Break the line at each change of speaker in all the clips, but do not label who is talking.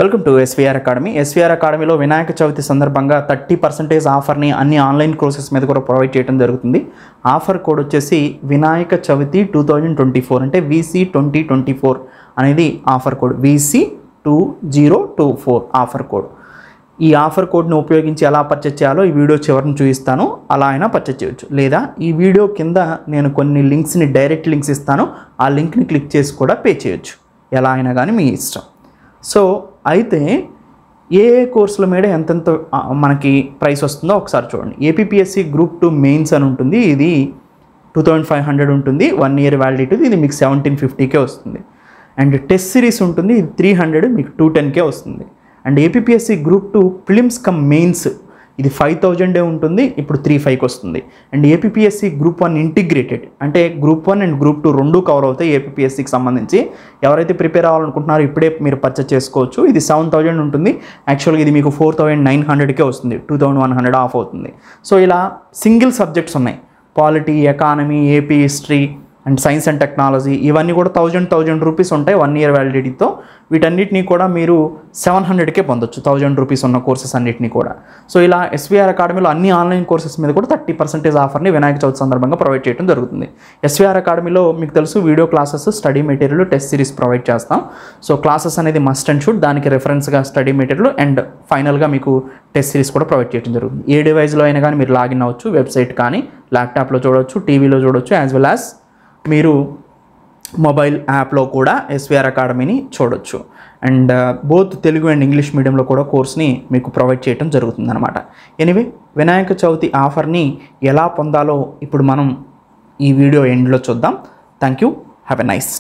Welcome to SVR academy. SVR అకాడమీలో వినాయక చవితి సందర్భంగా 30% ఆఫర్ని అన్ని ఆన్లైన్ కోర్సెస్ మీద కూడా ప్రొవైడ్ చేయడం జరుగుతుంది. ఆఫర్ కోడ్ వచ్చేసి వినాయక చవితి 2024 అంటే VC 2024 అనేది offer code. VC 2024 offer code. ఈ ఆఫర్ కోడ్ని ఉపయోగించి ఎలా పర్చేజ్ చేయాలో ఈ వీడియో చివరిని చూపిస్తాను. అలా అయినా పర్చేజ్ చేయొచ్చు, లేదా ఈ వీడియో కింద నేను కొన్ని లింక్స్ని డైరెక్ట్ లింక్స్ ఇస్తాను. ఆ లింక్ని క్లిక్ చేసి కూడా పే చేయొచ్చు. ఎలా అయినా కానీ మీ ఇష్టం. సో అయితే ఏ కోర్సుల మీద ఎంతెంత మనకి ప్రైస్ వస్తుందో ఒకసారి చూడండి. ఏపీపీఎస్సీ గ్రూప్ 2 మెయిన్స్ అని ఉంటుంది. ఇది 2500 ఉంటుంది, 1 year వ్యాలిడిటీ. ఇది మీకు 1750K వస్తుంది. అండ్ టెస్ట్ సిరీస్ ఉంటుంది, ఇది 300, మీకు 210K వస్తుంది. And APPSC group 2 prelims come mains ఇది 5000 ఉంటుంది, ఇప్పుడు 3500కి వస్తుంది. అండ్ ఏపీపీఎస్సీ గ్రూప్ 1 ఇంటిగ్రేటెడ్ అంటే గ్రూప్ 1 అండ్ గ్రూప్ 2 రెండు కవర్ అవుతాయి. ఏపీపీఎస్సీకి సంబంధించి ఎవరైతే ప్రిపేర్ అవ్వాలనుకుంటున్నారో ఇప్పుడే మీరు పర్చేజ్ చేసుకోవచ్చు. ఇది 7000 ఉంటుంది, యాక్చువల్గా ఇది మీకు 4900K వస్తుంది, 2100 ఆఫ్ అవుతుంది. సో ఇలా సింగిల్ సబ్జెక్ట్స్ ఉన్నాయి, polity, economy, AP history and science and technology. ఇవన్నీ కూడా 1000 రూపీస్ ఉంటాయి 1 year వ్యాలిడిటీతో. వీటన్నిటినీ కూడా మీరు 700K పొందొచ్చు, 1000 రూపీస్ ఉన్న కోర్సెస్ అన్నిటినీ కూడా. సో ఇలా ఎస్వీఆర్ అకాడమీలో అన్ని ఆన్లైన్ కోర్సెస్ మీద కూడా 30% ఆఫర్ని వినాయక చవితి సందర్భంగా ప్రొవైడ్ చేయడం జరుగుతుంది. ఎస్వీఆర్ అకాడమీలో మీకు తెలుసు video classes, study material, test series provide చేస్తాం. సో క్లాసెస్ అనేది మస్ట్ అండ్ షుడ్, దానికి రెఫరెన్స్గా స్టడీ మెటీరియల్ అండ్ ఫైనల్గా మీకు టెస్ట్ సిరీస్ కూడా ప్రొవైడ్ చేయడం జరుగుతుంది. ఏ డివైస్లో అయినా కానీ మీరు లాగిన్ అవ్వచ్చు, వెబ్సైట్ కానీ ల్యాప్టాప్లో చూడవచ్చు, టీవీలో చూడవచ్చు, యాజ్ వెల్ యాజ్ మీరు మొబైల్ యాప్లో కూడా ఎస్వీఆర్ అకాడమీని చూడొచ్చు. And both Telugu and English మీడియంలో కూడా కోర్స్ని మీకు ప్రొవైడ్ చేయడం జరుగుతుంది అనమాట. ఎనీవే, వినాయక చవితి ఆఫర్ని ఎలా పొందాలో ఇప్పుడు మనం ఈ వీడియో ఎండ్లో చూద్దాం. Thank you, have a nice.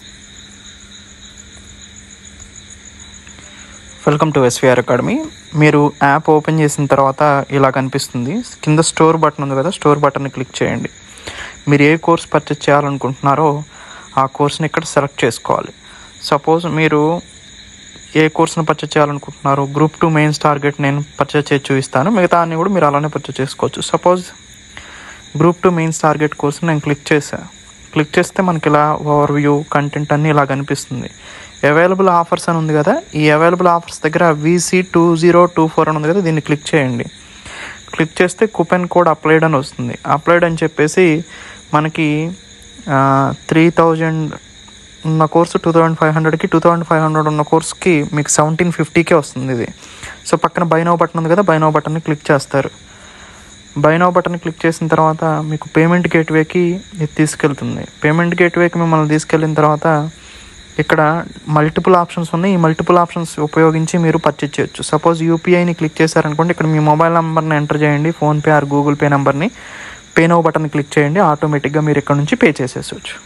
Welcome to SVR academy. మీరు యాప్ ఓపెన్ చేసిన తర్వాత ఇలా కనిపిస్తుంది. కింద స్టోర్ బటన్ ఉంది కదా, స్టోర్ బటన్ని క్లిక్ చేయండి. మీరు ఏ కోర్స్ పర్చేజ్ చేయాలనుకుంటున్నారో ఆ కోర్స్ని ఇక్కడ సెలెక్ట్ చేసుకోవాలి. సపోజ్ మీరు ఏ కోర్స్ని పర్చేజ్ చేయాలనుకుంటున్నారో గ్రూప్ 2 మెయిన్స్ టార్గెట్ నేను పర్చేజ్ చేసి చూపిస్తాను, మిగతా అన్ని కూడా మీరు అలానే పర్చేజ్ చేసుకోవచ్చు. సపోజ్ గ్రూప్ 2 మెయిన్స్ టార్గెట్ కోర్స్ని నేను క్లిక్ చేశాను. క్లిక్ చేస్తే మనకి ఇలా ఓవర్ వ్యూ, కంటెంట్ అన్నీ ఇలా కనిపిస్తుంది. అవైలబుల్ ఆఫర్స్ అని ఉంది కదా, ఈ అవైలబుల్ ఆఫర్స్ దగ్గర VC 2024 అని ఉంది కదా, దీన్ని క్లిక్ చేయండి. క్లిక్ చేస్తే కూపన్ కోడ్ అప్లైడ్ అని వస్తుంది. అప్లైడ్ అని చెప్పేసి మనకి 3000 ఉన్న కోర్సు 2500కి, 2500 ఉన్న కోర్స్కి మీకు 1750K వస్తుంది ఇది. సో పక్కన బై నౌ బటన్ ఉంది కదా, బై నౌ బటన్ని క్లిక్ చేస్తారు. బై నౌ బటన్ క్లిక్ చేసిన తర్వాత మీకు పేమెంట్ గేట్వేకి ఇది తీసుకెళ్తుంది. పేమెంట్ గేట్వేకి మిమ్మల్ని తీసుకెళ్ళిన తర్వాత ఇక్కడ మల్టిపుల్ ఆప్షన్స్ ఉన్నాయి. ఈ మల్టిపుల్ ఆప్షన్స్ ఉపయోగించి మీరు పర్చేజ్ చేయొచ్చు. సపోజ్ యూపీఐని క్లిక్ చేశారనుకోండి, ఇక్కడ మీ మొబైల్ నెంబర్ని ఎంటర్ చేయండి, ఫోన్పే ఆర్ గూగుల్ పే నెంబర్ని, పే నౌ బటన్ క్లిక్ చేయండి, ఆటోమేటిక్గా మీరు ఇక్కడ నుంచి పే చేసేయచ్చు.